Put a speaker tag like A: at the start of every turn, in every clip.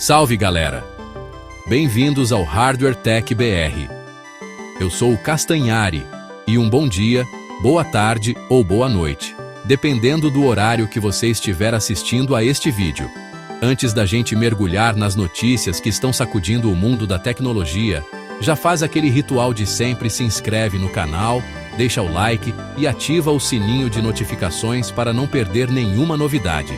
A: Salve galera! Bem-vindos ao Hardware Tech BR. Eu sou o Castanhari e um bom dia, boa tarde ou boa noite, dependendo do horário que você estiver assistindo a este vídeo. Antes da gente mergulhar nas notícias que estão sacudindo o mundo da tecnologia, já faz aquele ritual de sempre: se inscreve no canal, deixa o like e ativa o sininho de notificações para não perder nenhuma novidade.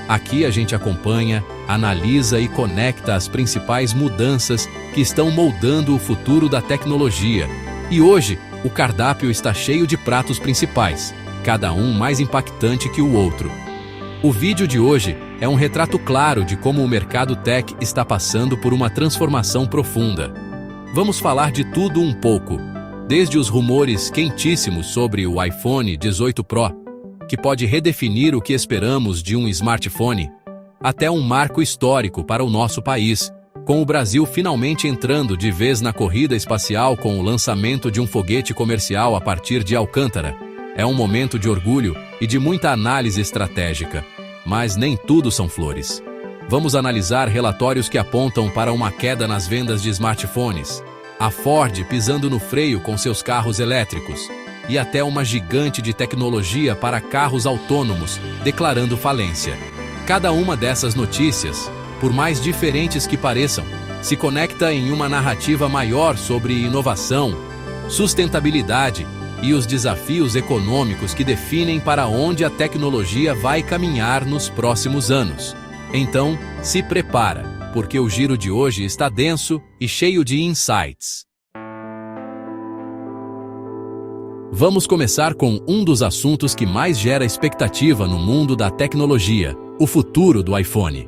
A: Aqui a gente acompanha, analisa e conecta as principais mudanças que estão moldando o futuro da tecnologia. E hoje, o cardápio está cheio de pratos principais, cada um mais impactante que o outro. O vídeo de hoje é um retrato claro de como o mercado tech está passando por uma transformação profunda. Vamos falar de tudo um pouco, desde os rumores quentíssimos sobre o iPhone 18 Pro, que pode redefinir o que esperamos de um smartphone, até um marco histórico para o nosso país, com o Brasil finalmente entrando de vez na corrida espacial com o lançamento de um foguete comercial a partir de Alcântara. É um momento de orgulho e de muita análise estratégica, mas nem tudo são flores. Vamos analisar relatórios que apontam para uma queda nas vendas de smartphones, a Ford pisando no freio com seus carros elétricos, e até uma gigante de tecnologia para carros autônomos declarando falência. Cada uma dessas notícias, por mais diferentes que pareçam, se conecta em uma narrativa maior sobre inovação, sustentabilidade e os desafios econômicos que definem para onde a tecnologia vai caminhar nos próximos anos. Então, se prepara, porque o giro de hoje está denso e cheio de insights. Vamos começar com um dos assuntos que mais gera expectativa no mundo da tecnologia: o futuro do iPhone.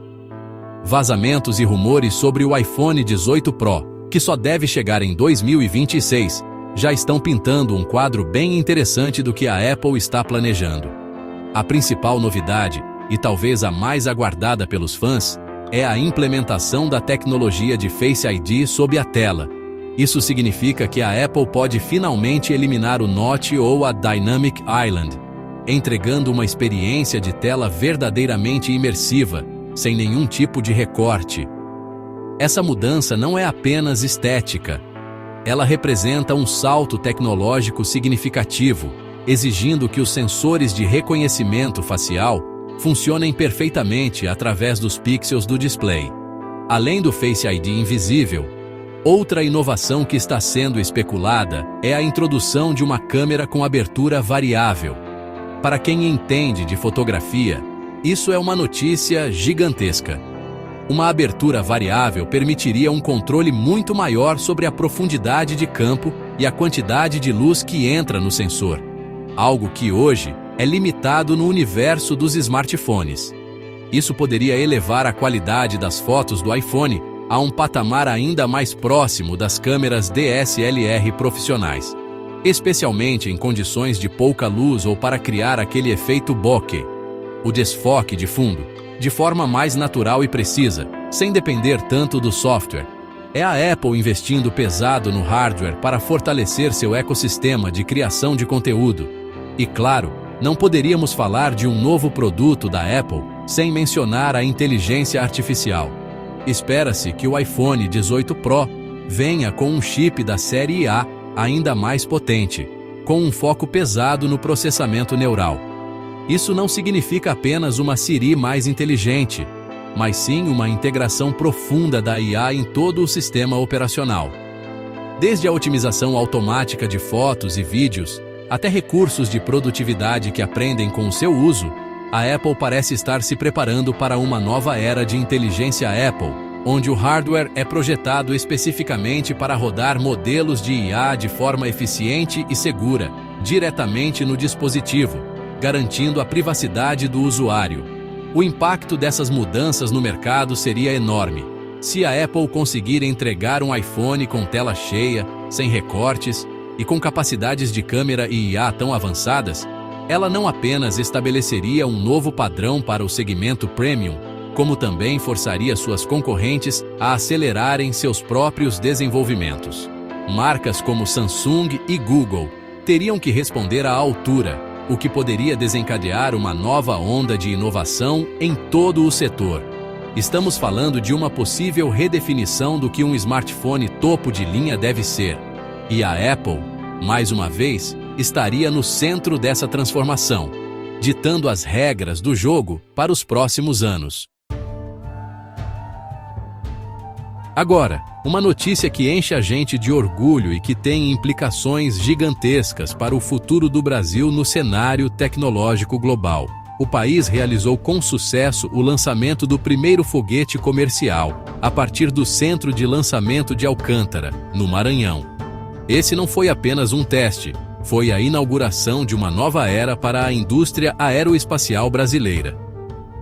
A: Vazamentos e rumores sobre o iPhone 18 Pro, que só deve chegar em 2026, já estão pintando um quadro bem interessante do que a Apple está planejando. A principal novidade, e talvez a mais aguardada pelos fãs, é a implementação da tecnologia de Face ID sob a tela. Isso significa que a Apple pode finalmente eliminar o Note ou a Dynamic Island, entregando uma experiência de tela verdadeiramente imersiva, sem nenhum tipo de recorte. Essa mudança não é apenas estética. Ela representa um salto tecnológico significativo, exigindo que os sensores de reconhecimento facial funcionem perfeitamente através dos pixels do display. Além do Face ID invisível, outra inovação que está sendo especulada é a introdução de uma câmera com abertura variável. Para quem entende de fotografia, isso é uma notícia gigantesca. Uma abertura variável permitiria um controle muito maior sobre a profundidade de campo e a quantidade de luz que entra no sensor, algo que hoje é limitado no universo dos smartphones. Isso poderia elevar a qualidade das fotos do iPhone a um patamar ainda mais próximo das câmeras DSLR profissionais, especialmente em condições de pouca luz ou para criar aquele efeito bokeh, o desfoque de fundo, de forma mais natural e precisa, sem depender tanto do software. É a Apple investindo pesado no hardware para fortalecer seu ecossistema de criação de conteúdo. E claro, não poderíamos falar de um novo produto da Apple sem mencionar a inteligência artificial. Espera-se que o iPhone 18 Pro venha com um chip da série A ainda mais potente, com um foco pesado no processamento neural. Isso não significa apenas uma Siri mais inteligente, mas sim uma integração profunda da IA em todo o sistema operacional. Desde a otimização automática de fotos e vídeos, até recursos de produtividade que aprendem com o seu uso, a Apple parece estar se preparando para uma nova era de inteligência Apple, onde o hardware é projetado especificamente para rodar modelos de IA de forma eficiente e segura, diretamente no dispositivo, garantindo a privacidade do usuário. O impacto dessas mudanças no mercado seria enorme. Se a Apple conseguir entregar um iPhone com tela cheia, sem recortes e com capacidades de câmera e IA tão avançadas, ela não apenas estabeleceria um novo padrão para o segmento premium, como também forçaria suas concorrentes a acelerarem seus próprios desenvolvimentos. Marcas como Samsung e Google teriam que responder à altura, o que poderia desencadear uma nova onda de inovação em todo o setor. Estamos falando de uma possível redefinição do que um smartphone topo de linha deve ser. E a Apple, mais uma vez, estaria no centro dessa transformação, ditando as regras do jogo para os próximos anos. Agora, uma notícia que enche a gente de orgulho e que tem implicações gigantescas para o futuro do Brasil no cenário tecnológico global. O país realizou com sucesso o lançamento do primeiro foguete comercial, a partir do Centro de Lançamento de Alcântara, no Maranhão. Esse não foi apenas um teste, foi a inauguração de uma nova era para a indústria aeroespacial brasileira.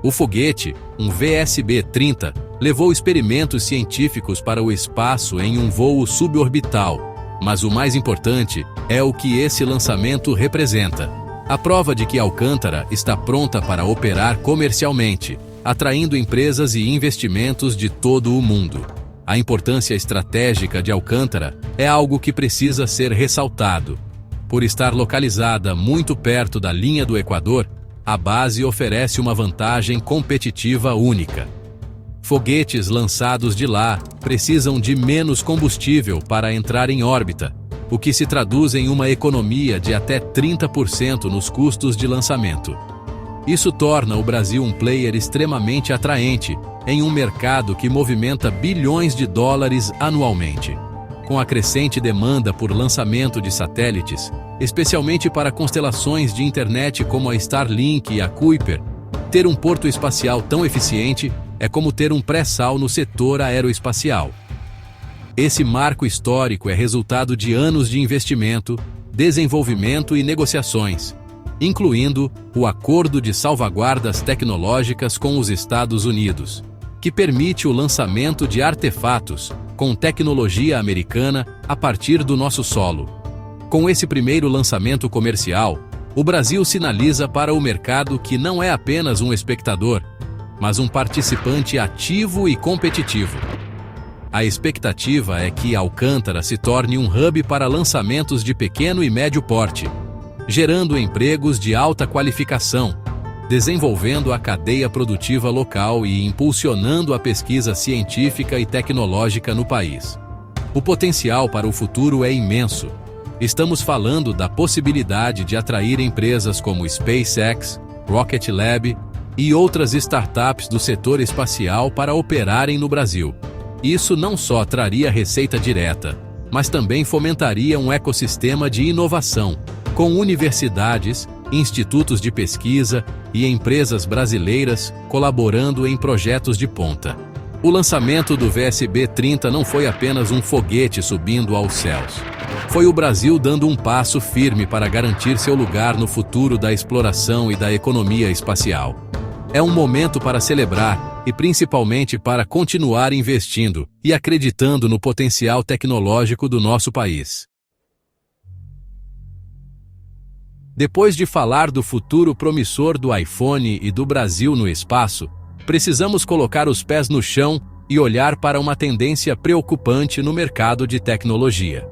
A: O foguete, um VSB-30, levou experimentos científicos para o espaço em um voo suborbital, mas o mais importante é o que esse lançamento representa. A prova de que Alcântara está pronta para operar comercialmente, atraindo empresas e investimentos de todo o mundo. A importância estratégica de Alcântara é algo que precisa ser ressaltado. Por estar localizada muito perto da linha do Equador, a base oferece uma vantagem competitiva única. Foguetes lançados de lá precisam de menos combustível para entrar em órbita, o que se traduz em uma economia de até 30% nos custos de lançamento. Isso torna o Brasil um player extremamente atraente em um mercado que movimenta bilhões de dólares anualmente. Com a crescente demanda por lançamento de satélites, especialmente para constelações de internet como a Starlink e a Kuiper, ter um porto espacial tão eficiente é como ter um pré-sal no setor aeroespacial. Esse marco histórico é resultado de anos de investimento, desenvolvimento e negociações, incluindo o Acordo de Salvaguardas Tecnológicas com os Estados Unidos, que permite o lançamento de artefatos com tecnologia americana a partir do nosso solo. Com esse primeiro lançamento comercial, o Brasil sinaliza para o mercado que não é apenas um espectador, mas um participante ativo e competitivo. A expectativa é que Alcântara se torne um hub para lançamentos de pequeno e médio porte, gerando empregos de alta qualificação, desenvolvendo a cadeia produtiva local e impulsionando a pesquisa científica e tecnológica no país. O potencial para o futuro é imenso. Estamos falando da possibilidade de atrair empresas como SpaceX, Rocket Lab e outras startups do setor espacial para operarem no Brasil. Isso não só traria receita direta, mas também fomentaria um ecossistema de inovação, com universidades, institutos de pesquisa e empresas brasileiras colaborando em projetos de ponta. O lançamento do VSB-30 não foi apenas um foguete subindo aos céus. Foi o Brasil dando um passo firme para garantir seu lugar no futuro da exploração e da economia espacial. É um momento para celebrar e principalmente para continuar investindo e acreditando no potencial tecnológico do nosso país. Depois de falar do futuro promissor do iPhone e do Brasil no espaço, precisamos colocar os pés no chão e olhar para uma tendência preocupante no mercado de tecnologia.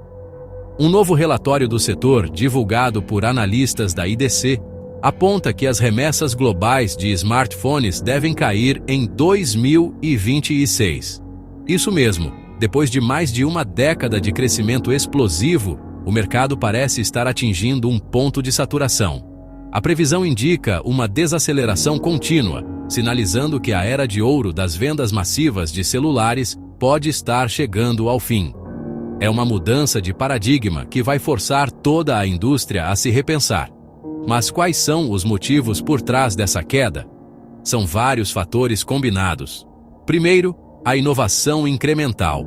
A: Um novo relatório do setor, divulgado por analistas da IDC, aponta que as remessas globais de smartphones devem cair em 2026. Isso mesmo, depois de mais de uma década de crescimento explosivo, o mercado parece estar atingindo um ponto de saturação. A previsão indica uma desaceleração contínua, sinalizando que a era de ouro das vendas massivas de celulares pode estar chegando ao fim. É uma mudança de paradigma que vai forçar toda a indústria a se repensar. Mas quais são os motivos por trás dessa queda? São vários fatores combinados. Primeiro, a inovação incremental.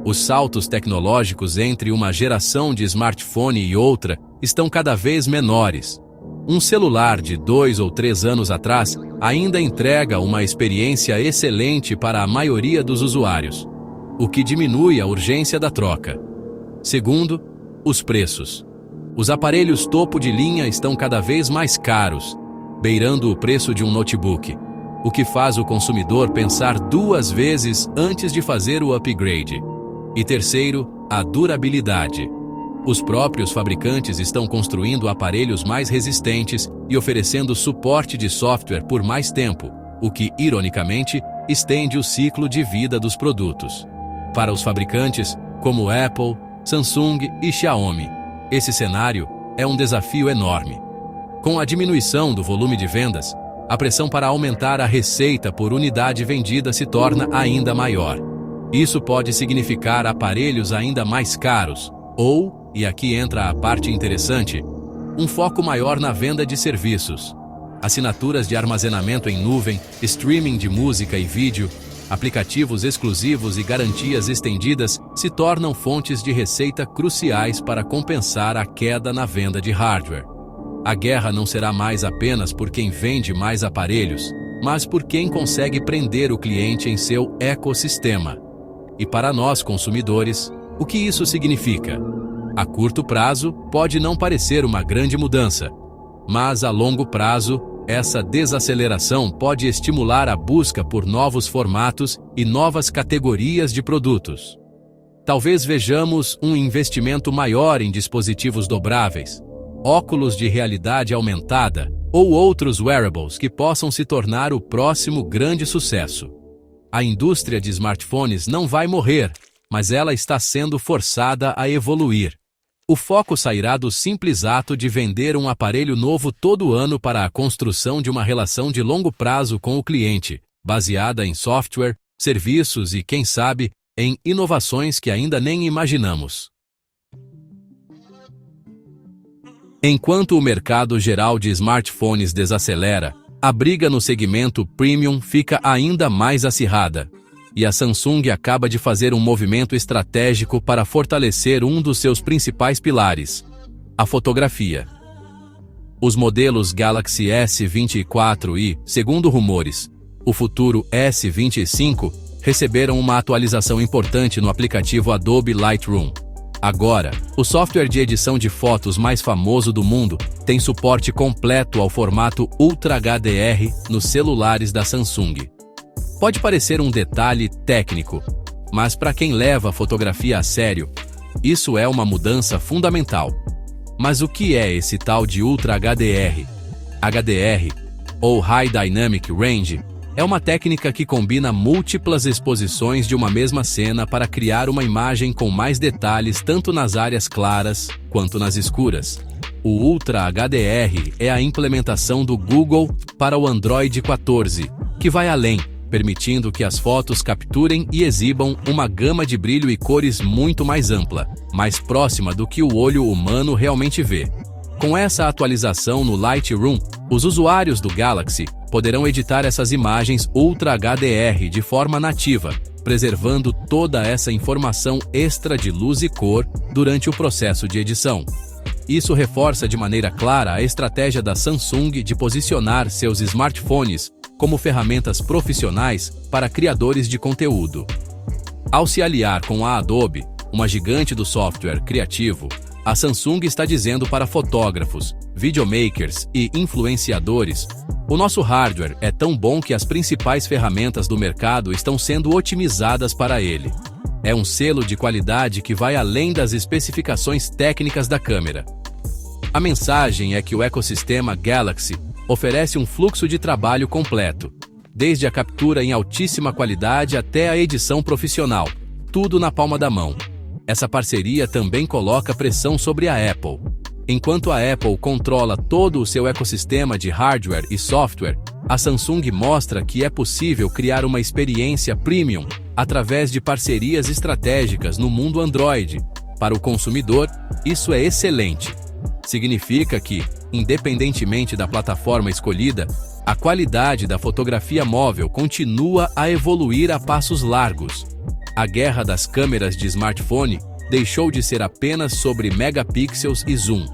A: Os saltos tecnológicos entre uma geração de smartphone e outra estão cada vez menores. Um celular de 2 ou 3 anos atrás ainda entrega uma experiência excelente para a maioria dos usuários, o que diminui a urgência da troca. Segundo, os preços. Os aparelhos topo de linha estão cada vez mais caros, beirando o preço de um notebook, o que faz o consumidor pensar 2 vezes antes de fazer o upgrade. E terceiro, a durabilidade. Os próprios fabricantes estão construindo aparelhos mais resistentes e oferecendo suporte de software por mais tempo, o que, ironicamente, estende o ciclo de vida dos produtos. Para os fabricantes, como Apple, Samsung e Xiaomi, esse cenário é um desafio enorme. Com a diminuição do volume de vendas, a pressão para aumentar a receita por unidade vendida se torna ainda maior. Isso pode significar aparelhos ainda mais caros, ou, e aqui entra a parte interessante, um foco maior na venda de serviços. Assinaturas de armazenamento em nuvem, streaming de música e vídeo, aplicativos exclusivos e garantias estendidas se tornam fontes de receita cruciais para compensar a queda na venda de hardware. A guerra não será mais apenas por quem vende mais aparelhos, mas por quem consegue prender o cliente em seu ecossistema. E para nós, consumidores, o que isso significa? A curto prazo, pode não parecer uma grande mudança, mas a longo prazo, essa desaceleração pode estimular a busca por novos formatos e novas categorias de produtos. Talvez vejamos um investimento maior em dispositivos dobráveis, óculos de realidade aumentada ou outros wearables que possam se tornar o próximo grande sucesso. A indústria de smartphones não vai morrer, mas ela está sendo forçada a evoluir. O foco sairá do simples ato de vender um aparelho novo todo ano para a construção de uma relação de longo prazo com o cliente, baseada em software, serviços e, quem sabe, em inovações que ainda nem imaginamos. Enquanto o mercado geral de smartphones desacelera, a briga no segmento premium fica ainda mais acirrada. E a Samsung acaba de fazer um movimento estratégico para fortalecer um dos seus principais pilares, a fotografia. Os modelos Galaxy S24 e, segundo rumores, o futuro S25 receberam uma atualização importante no aplicativo Adobe Lightroom. Agora, o software de edição de fotos mais famoso do mundo tem suporte completo ao formato Ultra HDR nos celulares da Samsung. Pode parecer um detalhe técnico, mas para quem leva a fotografia a sério, isso é uma mudança fundamental. Mas o que é esse tal de Ultra HDR? HDR, ou High Dynamic Range, é uma técnica que combina múltiplas exposições de uma mesma cena para criar uma imagem com mais detalhes tanto nas áreas claras quanto nas escuras. O Ultra HDR é a implementação do Google para o Android 14, que vai além, permitindo que as fotos capturem e exibam uma gama de brilho e cores muito mais ampla, mais próxima do que o olho humano realmente vê. Com essa atualização no Lightroom, os usuários do Galaxy poderão editar essas imagens Ultra HDR de forma nativa, preservando toda essa informação extra de luz e cor durante o processo de edição. Isso reforça de maneira clara a estratégia da Samsung de posicionar seus smartphones como ferramentas profissionais para criadores de conteúdo. Ao se aliar com a Adobe, uma gigante do software criativo, a Samsung está dizendo para fotógrafos, videomakers e influenciadores: o nosso hardware é tão bom que as principais ferramentas do mercado estão sendo otimizadas para ele. É um selo de qualidade que vai além das especificações técnicas da câmera. A mensagem é que o ecossistema Galaxy oferece um fluxo de trabalho completo, desde a captura em altíssima qualidade até a edição profissional, tudo na palma da mão. Essa parceria também coloca pressão sobre a Apple. Enquanto a Apple controla todo o seu ecossistema de hardware e software, a Samsung mostra que é possível criar uma experiência premium através de parcerias estratégicas no mundo Android. Para o consumidor, isso é excelente. Significa que, independentemente da plataforma escolhida, a qualidade da fotografia móvel continua a evoluir a passos largos. A guerra das câmeras de smartphone deixou de ser apenas sobre megapixels e zoom.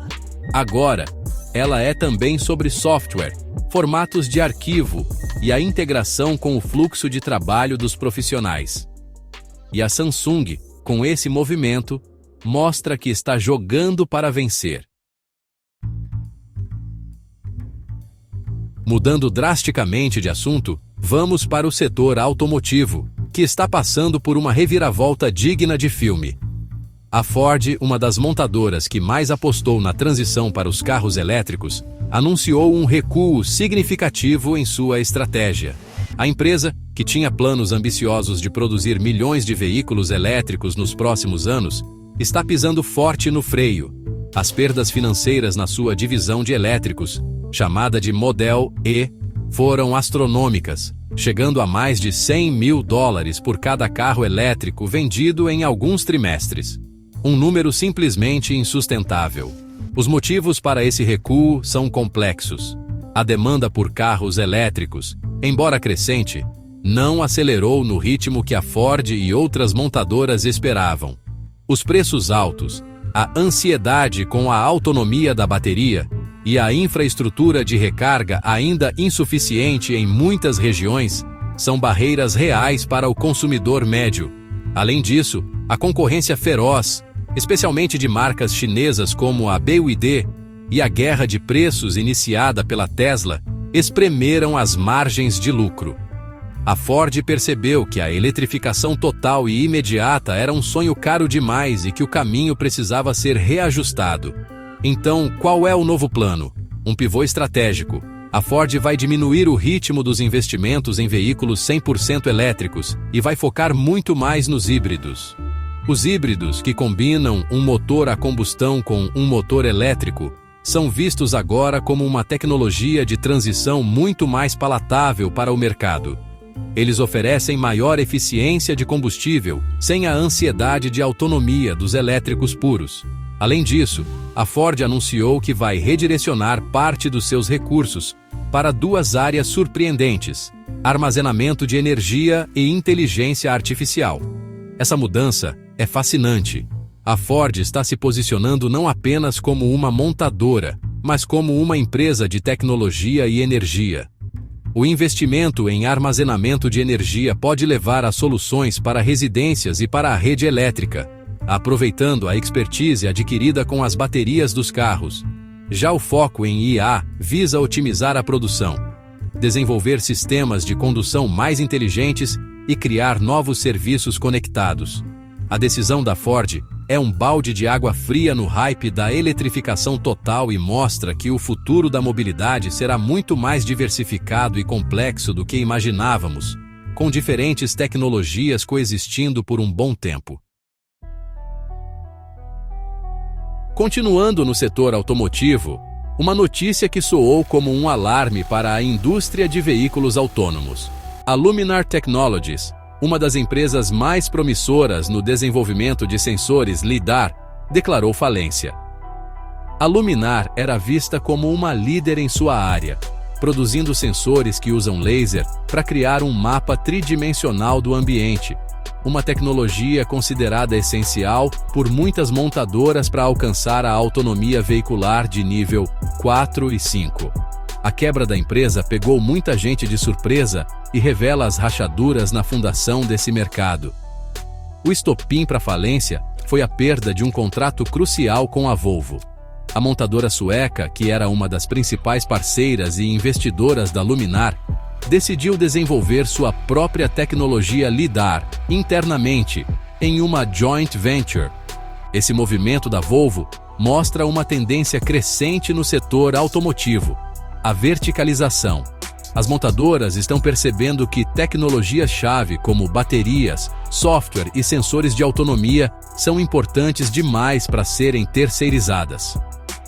A: Agora, ela é também sobre software, formatos de arquivo e a integração com o fluxo de trabalho dos profissionais. E a Samsung, com esse movimento, mostra que está jogando para vencer. Mudando drasticamente de assunto, vamos para o setor automotivo, que está passando por uma reviravolta digna de filme. A Ford, uma das montadoras que mais apostou na transição para os carros elétricos, anunciou um recuo significativo em sua estratégia. A empresa, que tinha planos ambiciosos de produzir milhões de veículos elétricos nos próximos anos, está pisando forte no freio. As perdas financeiras na sua divisão de elétricos, chamada de Model E, foram astronômicas, chegando a mais de $100 mil por cada carro elétrico vendido em alguns trimestres. Um número simplesmente insustentável. Os motivos para esse recuo são complexos. A demanda por carros elétricos, embora crescente, não acelerou no ritmo que a Ford e outras montadoras esperavam. Os preços altos, a ansiedade com a autonomia da bateria e a infraestrutura de recarga ainda insuficiente em muitas regiões são barreiras reais para o consumidor médio. Além disso, a concorrência feroz, especialmente de marcas chinesas como a BYD, e a guerra de preços iniciada pela Tesla, espremeram as margens de lucro. A Ford percebeu que a eletrificação total e imediata era um sonho caro demais e que o caminho precisava ser reajustado. Então, qual é o novo plano? Um pivô estratégico. A Ford vai diminuir o ritmo dos investimentos em veículos 100% elétricos e vai focar muito mais nos híbridos. Os híbridos, que combinam um motor a combustão com um motor elétrico, são vistos agora como uma tecnologia de transição muito mais palatável para o mercado. Eles oferecem maior eficiência de combustível, sem a ansiedade de autonomia dos elétricos puros. Além disso, a Ford anunciou que vai redirecionar parte dos seus recursos para duas áreas surpreendentes: armazenamento de energia e inteligência artificial. Essa mudança é fascinante. A Ford está se posicionando não apenas como uma montadora, mas como uma empresa de tecnologia e energia. O investimento em armazenamento de energia pode levar a soluções para residências e para a rede elétrica, aproveitando a expertise adquirida com as baterias dos carros. Já o foco em IA visa otimizar a produção, desenvolver sistemas de condução mais inteligentes e criar novos serviços conectados. A decisão da Ford é um balde de água fria no hype da eletrificação total e mostra que o futuro da mobilidade será muito mais diversificado e complexo do que imaginávamos, com diferentes tecnologias coexistindo por um bom tempo. Continuando no setor automotivo, uma notícia que soou como um alarme para a indústria de veículos autônomos. A Luminar Technologies, uma das empresas mais promissoras no desenvolvimento de sensores LiDAR, declarou falência. A Luminar era vista como uma líder em sua área, produzindo sensores que usam laser para criar um mapa tridimensional do ambiente, uma tecnologia considerada essencial por muitas montadoras para alcançar a autonomia veicular de nível 4 e 5. A quebra da empresa pegou muita gente de surpresa e revela as rachaduras na fundação desse mercado. O estopim para a falência foi a perda de um contrato crucial com a Volvo. A montadora sueca, que era uma das principais parceiras e investidoras da Luminar, decidiu desenvolver sua própria tecnologia LiDAR internamente, em uma joint venture. Esse movimento da Volvo mostra uma tendência crescente no setor automotivo: a verticalização. As montadoras estão percebendo que tecnologias-chave como baterias, software e sensores de autonomia são importantes demais para serem terceirizadas.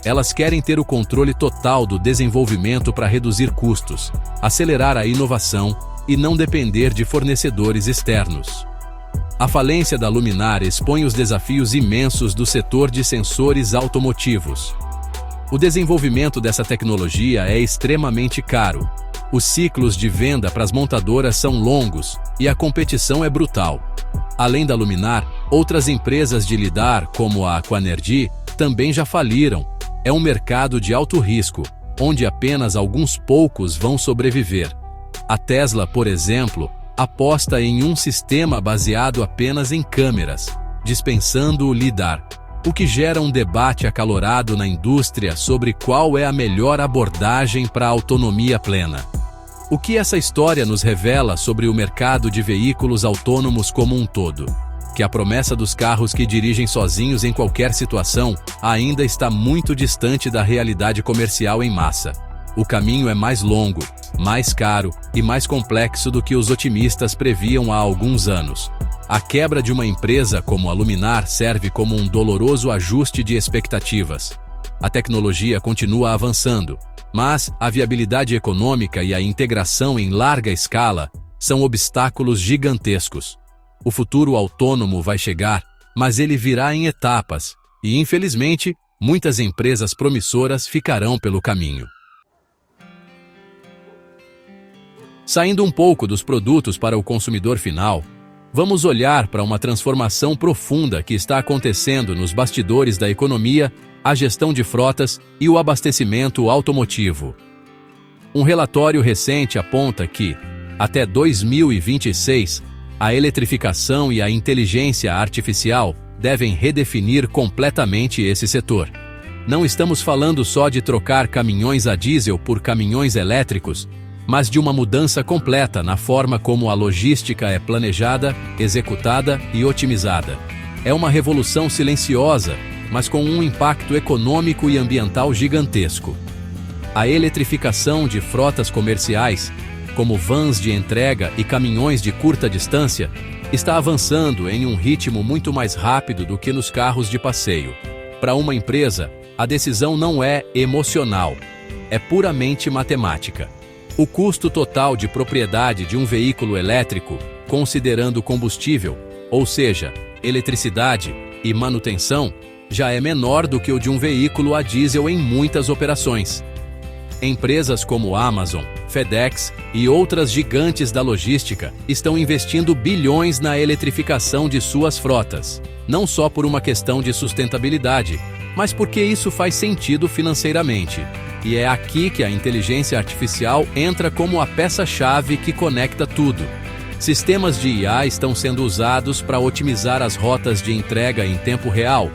A: Elas querem ter o controle total do desenvolvimento para reduzir custos, acelerar a inovação e não depender de fornecedores externos. A falência da Luminar expõe os desafios imensos do setor de sensores automotivos. O desenvolvimento dessa tecnologia é extremamente caro. Os ciclos de venda para as montadoras são longos e a competição é brutal. Além da Luminar, outras empresas de LiDAR, como a Aquanergy, também já faliram. É um mercado de alto risco, onde apenas alguns poucos vão sobreviver. A Tesla, por exemplo, aposta em um sistema baseado apenas em câmeras, dispensando o LiDAR, o que gera um debate acalorado na indústria sobre qual é a melhor abordagem para a autonomia plena. O que essa história nos revela sobre o mercado de veículos autônomos como um todo? que a promessa dos carros que dirigem sozinhos em qualquer situação ainda está muito distante da realidade comercial em massa. O caminho é mais longo, mais caro e mais complexo do que os otimistas previam há alguns anos. A quebra de uma empresa como a Luminar serve como um doloroso ajuste de expectativas. A tecnologia continua avançando, mas a viabilidade econômica e a integração em larga escala são obstáculos gigantescos. O futuro autônomo vai chegar, mas ele virá em etapas, e infelizmente, muitas empresas promissoras ficarão pelo caminho. Saindo um pouco dos produtos para o consumidor final, vamos olhar para uma transformação profunda que está acontecendo nos bastidores da economia, a gestão de frotas e o abastecimento automotivo. Um relatório recente aponta que, até 2026, a eletrificação e a inteligência artificial devem redefinir completamente esse setor. Não estamos falando só de trocar caminhões a diesel por caminhões elétricos, mas de uma mudança completa na forma como a logística é planejada, executada e otimizada. É uma revolução silenciosa, mas com um impacto econômico e ambiental gigantesco. A eletrificação de frotas comerciais, como vans de entrega e caminhões de curta distância, está avançando em um ritmo muito mais rápido do que nos carros de passeio. Para uma empresa, a decisão não é emocional, é puramente matemática. O custo total de propriedade de um veículo elétrico, considerando combustível, ou seja, eletricidade e manutenção, já é menor do que o de um veículo a diesel em muitas operações. Empresas como Amazon, FedEx e outras gigantes da logística estão investindo bilhões na eletrificação de suas frotas, não só por uma questão de sustentabilidade, mas porque isso faz sentido financeiramente. E é aqui que a inteligência artificial entra como a peça-chave que conecta tudo. Sistemas de IA estão sendo usados para otimizar as rotas de entrega em tempo real,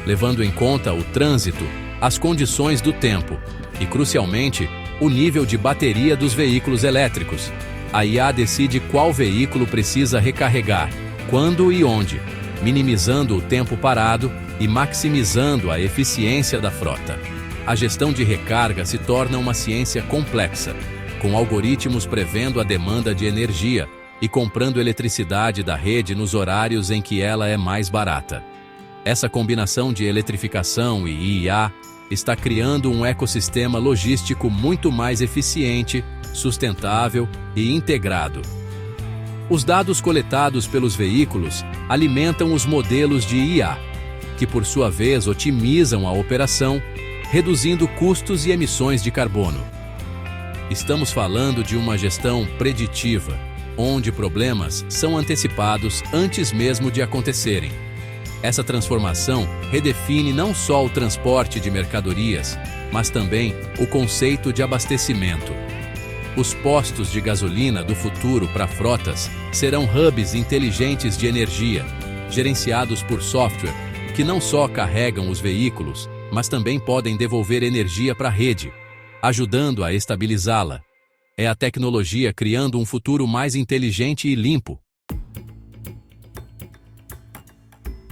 A: levando em conta o trânsito, as condições do tempo e, crucialmente, o nível de bateria dos veículos elétricos. A IA decide qual veículo precisa recarregar, quando e onde, minimizando o tempo parado e maximizando a eficiência da frota. A gestão de recarga se torna uma ciência complexa, com algoritmos prevendo a demanda de energia e comprando eletricidade da rede nos horários em que ela é mais barata. Essa combinação de eletrificação e IA está criando um ecossistema logístico muito mais eficiente, sustentável e integrado. Os dados coletados pelos veículos alimentam os modelos de IA, que por sua vez otimizam a operação, reduzindo custos e emissões de carbono. Estamos falando de uma gestão preditiva, onde problemas são antecipados antes mesmo de acontecerem. Essa transformação redefine não só o transporte de mercadorias, mas também o conceito de abastecimento. Os postos de gasolina do futuro para frotas serão hubs inteligentes de energia, gerenciados por software, que não só carregam os veículos, mas também podem devolver energia para a rede, ajudando a estabilizá-la. É a tecnologia criando um futuro mais inteligente e limpo.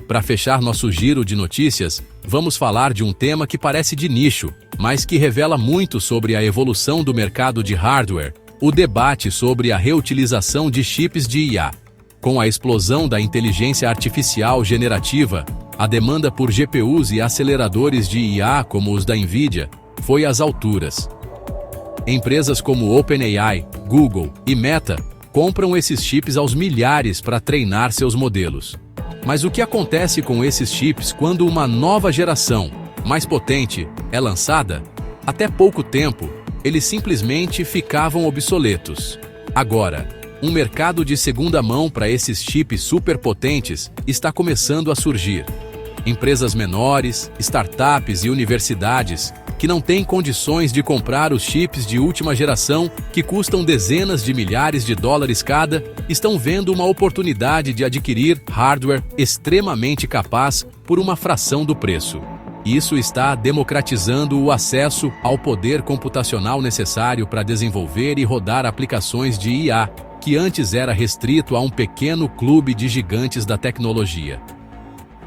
A: Para fechar nosso giro de notícias, vamos falar de um tema que parece de nicho, mas que revela muito sobre a evolução do mercado de hardware, o debate sobre a reutilização de chips de IA. Com a explosão da inteligência artificial generativa, a demanda por GPUs e aceleradores de IA como os da NVIDIA foi às alturas. Empresas como OpenAI, Google e Meta compram esses chips aos milhares para treinar seus modelos. Mas o que acontece com esses chips quando uma nova geração, mais potente, é lançada? Até pouco tempo, eles simplesmente ficavam obsoletos. Agora, um mercado de segunda mão para esses chips superpotentes está começando a surgir. Empresas menores, startups e universidades que não têm condições de comprar os chips de última geração, que custam dezenas de milhares de dólares cada, estão vendo uma oportunidade de adquirir hardware extremamente capaz por uma fração do preço. Isso está democratizando o acesso ao poder computacional necessário para desenvolver e rodar aplicações de IA, que antes era restrito a um pequeno clube de gigantes da tecnologia.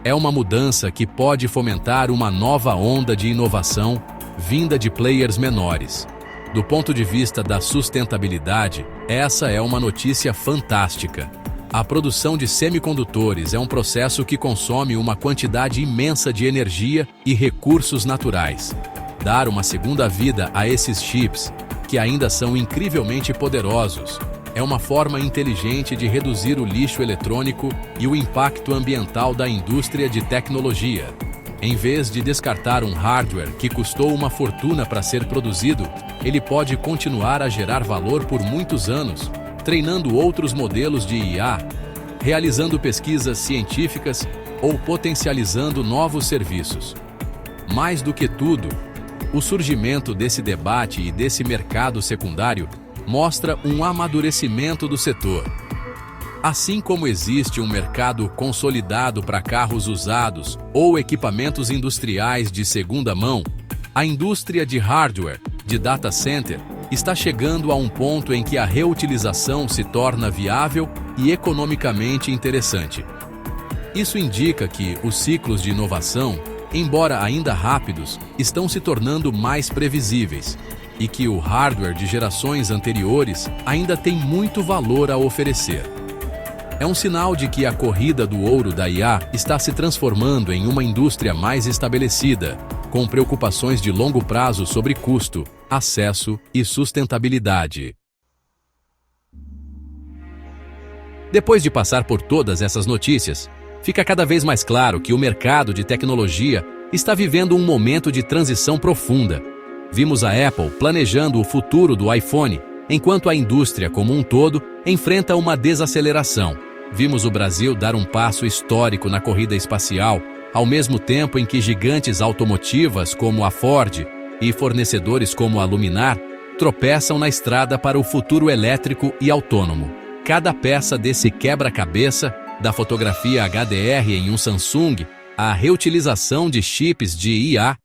A: É uma mudança que pode fomentar uma nova onda de inovação vinda de players menores. Do ponto de vista da sustentabilidade, essa é uma notícia fantástica. A produção de semicondutores é um processo que consome uma quantidade imensa de energia e recursos naturais. Dar uma segunda vida a esses chips, que ainda são incrivelmente poderosos, é uma forma inteligente de reduzir o lixo eletrônico e o impacto ambiental da indústria de tecnologia. Em vez de descartar um hardware que custou uma fortuna para ser produzido, ele pode continuar a gerar valor por muitos anos, treinando outros modelos de IA, realizando pesquisas científicas ou potencializando novos serviços. Mais do que tudo, o surgimento desse debate e desse mercado secundário mostra um amadurecimento do setor. Assim como existe um mercado consolidado para carros usados ou equipamentos industriais de segunda mão, a indústria de hardware, de data center, está chegando a um ponto em que a reutilização se torna viável e economicamente interessante. Isso indica que os ciclos de inovação, embora ainda rápidos, estão se tornando mais previsíveis, e que o hardware de gerações anteriores ainda tem muito valor a oferecer. É um sinal de que a corrida do ouro da IA está se transformando em uma indústria mais estabelecida, com preocupações de longo prazo sobre custo, acesso e sustentabilidade. Depois de passar por todas essas notícias, fica cada vez mais claro que o mercado de tecnologia está vivendo um momento de transição profunda. Vimos a Apple planejando o futuro do iPhone, enquanto a indústria como um todo enfrenta uma desaceleração. Vimos o Brasil dar um passo histórico na corrida espacial, ao mesmo tempo em que gigantes automotivas como a Ford e fornecedores como a Luminar tropeçam na estrada para o futuro elétrico e autônomo. Cada peça desse quebra-cabeça, da fotografia HDR em um Samsung à reutilização de chips de IA,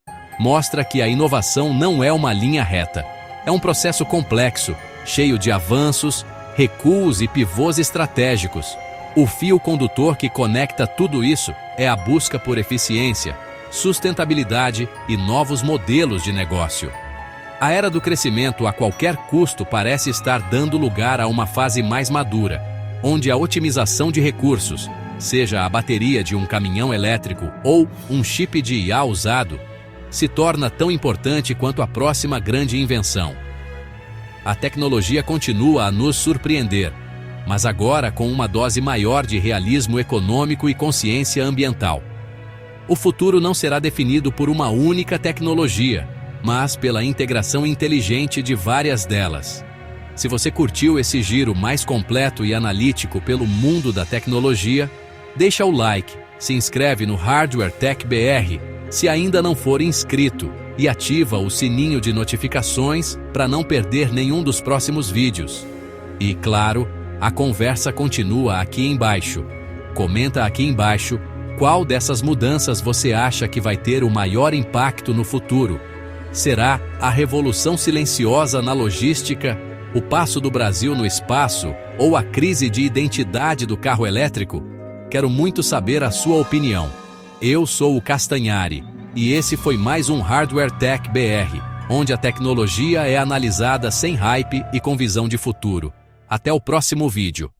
A: mostra que a inovação não é uma linha reta. É um processo complexo, cheio de avanços, recuos e pivôs estratégicos. O fio condutor que conecta tudo isso é a busca por eficiência, sustentabilidade e novos modelos de negócio. A era do crescimento a qualquer custo parece estar dando lugar a uma fase mais madura, onde a otimização de recursos, seja a bateria de um caminhão elétrico ou um chip de IA usado, se torna tão importante quanto a próxima grande invenção. A tecnologia continua a nos surpreender, mas agora com uma dose maior de realismo econômico e consciência ambiental. O futuro não será definido por uma única tecnologia, mas pela integração inteligente de várias delas. Se você curtiu esse giro mais completo e analítico pelo mundo da tecnologia, deixa o like, se inscreve no Hardware Tech BR, se ainda não for inscrito, e ativa o sininho de notificações para não perder nenhum dos próximos vídeos. E, claro, a conversa continua aqui embaixo. Comenta aqui embaixo qual dessas mudanças você acha que vai ter o maior impacto no futuro. Será a revolução silenciosa na logística, o passo do Brasil no espaço ou a crise de identidade do carro elétrico? Quero muito saber a sua opinião. Eu sou o Castanhari, e esse foi mais um Hardware Tech BR, onde a tecnologia é analisada sem hype e com visão de futuro. Até o próximo vídeo.